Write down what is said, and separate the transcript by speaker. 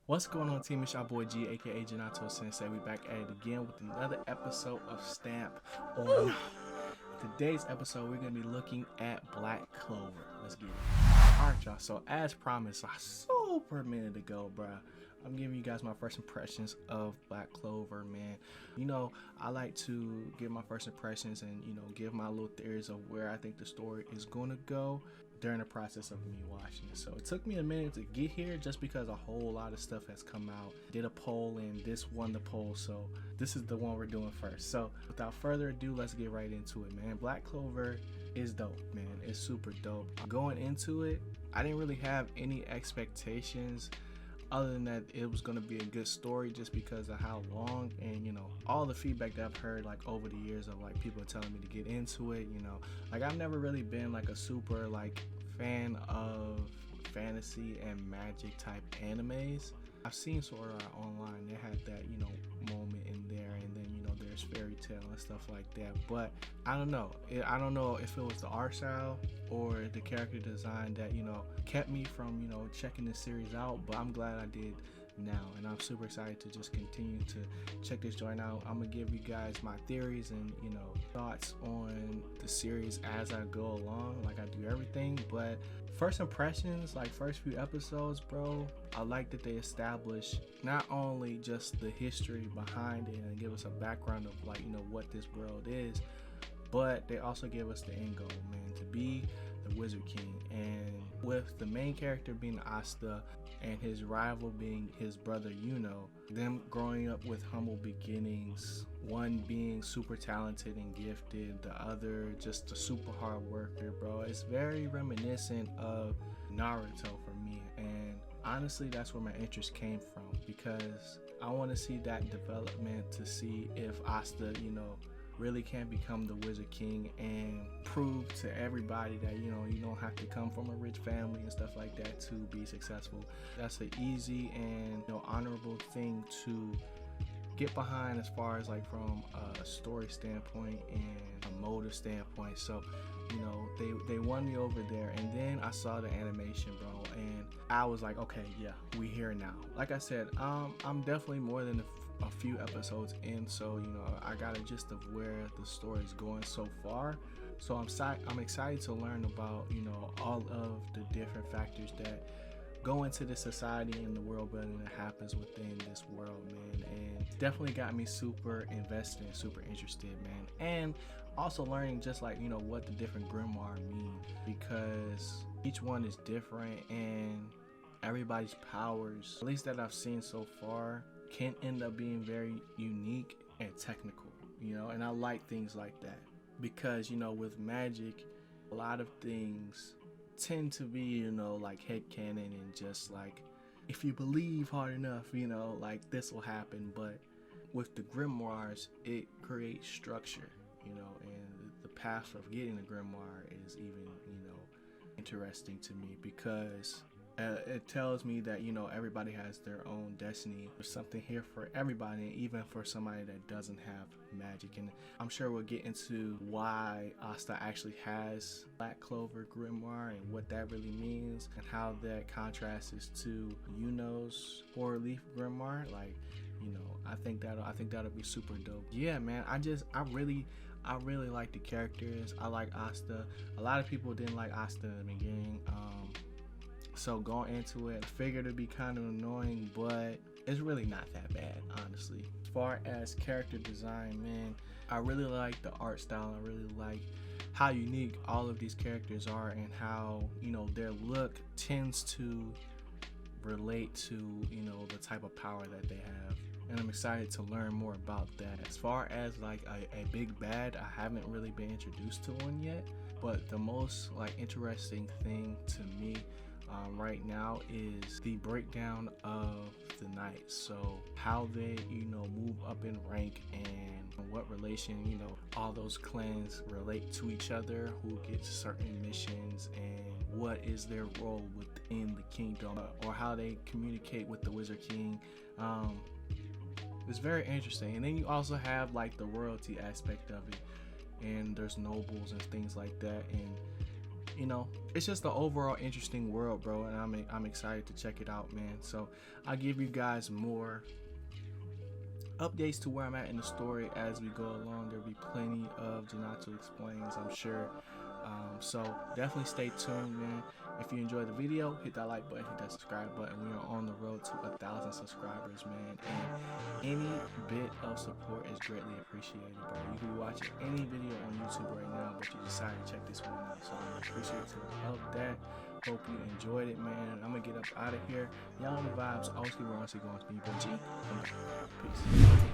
Speaker 1: What's going on, team? It's your boy G, aka Janato Sensei. We back at it again with another episode of Stamp on. Today's episode, we're gonna be looking at Black Clover. Let's get it. Alright, y'all. So as promised, a super minute ago, bruh, I'm giving you guys my first impressions of Black Clover, man. You know, I like to give my first impressions and, give my little theories of where I think the story is gonna go during the process of me watching it. So it took me a minute to get here just because a whole lot of stuff has come out. Did a poll and this won the poll, so this is the one we're doing first. So without further ado, let's get right into it, man. Black Clover is dope, man. It's super dope. Going into it, I didn't really have any expectations other than that it was going to be a good story just because of how long and all the feedback that I've heard like over the years of like people telling me to get into it. Like I've never really been like a super like fan of fantasy and magic type animes. I've seen Sword Art Online, they had that moment in there, and then there's fairy tale and stuff like that, but I don't know if it was the art style or the character design that kept me from checking this series out, but I'm glad I did now, and I'm super excited to just continue to check this joint out. I'm gonna give you guys my theories and thoughts on the series as I go along, like I do everything. But first impressions, like first few episodes, bro, I like that they establish not only just the history behind it and give us a background of like what this world is, but they also give us the end goal, man, to be the Wizard King. And with the main character being Asta and his rival being his brother them growing up with humble beginnings, one being super talented and gifted, the other just a super hard worker, bro. It's very reminiscent of Naruto for me, and honestly that's where my interest came from, because I want to see that development, to see if Asta really can become the Wizard King and prove to everybody that you don't have to come from a rich family and stuff like that to be successful. That's an easy and honorable thing to get behind as far as like from a story standpoint and a motive standpoint. So they won me over there, and then I saw the animation, bro, and I was like, okay, yeah, we here now. Like I said, I'm definitely more than a few episodes in, so I got a gist of where the story is going so far. So I'm excited to learn about all of the different factors that go into the society and the world building that happens within this world, man. And it's definitely got me super invested and super interested, man. And also learning just like what the different grimoire mean, because each one is different and everybody's powers, at least that I've seen so far, can end up being very unique and technical, and I like things like that, because with magic, a lot of things tend to be like headcanon and just like if you believe hard enough, like this will happen. But with the grimoires, it creates structure, and the path of getting a grimoire is even interesting to me, because it tells me that everybody has their own destiny. There's something here for everybody, even for somebody that doesn't have magic. And I'm sure we'll get into why Asta actually has Black Clover grimoire and what that really means, and how that contrasts to Yuno's Four Leaf grimoire. Like I think that'll be super dope. Yeah, man, I really like the characters. I like Asta. A lot of people didn't like Asta in the beginning. So going into it, I figured it'd be kind of annoying, but it's really not that bad, honestly. As far as character design, man, I really like the art style. I really like how unique all of these characters are, and how their look tends to relate to the type of power that they have. And I'm excited to learn more about that. As far as like a big bad, I haven't really been introduced to one yet, but the most like interesting thing to me right now is the breakdown of the knights. So how they move up in rank, and what relation all those clans relate to each other, who gets certain missions, and what is their role within the kingdom, or how they communicate with the Wizard King. It's very interesting. And then you also have like the royalty aspect of it, and there's nobles and things like that, and you know, it's just the overall interesting world, bro, and I'm excited to check it out, man. So I'll give you guys more updates to where I'm at in the story as we go along. There'll be plenty of Janato Explains, I'm sure. So definitely stay tuned, man. If you enjoyed the video, hit that like button, hit that subscribe button. We are on the road to 1,000 subscribers, man, and any bit of support is greatly appreciated, bro. You can be watching any video on YouTube right now, but you decided to check this one out, so I appreciate of that. Hope you enjoyed it, man. I'm gonna get up out of here. Y'all on the vibes. Always keep on going to be G. Peace.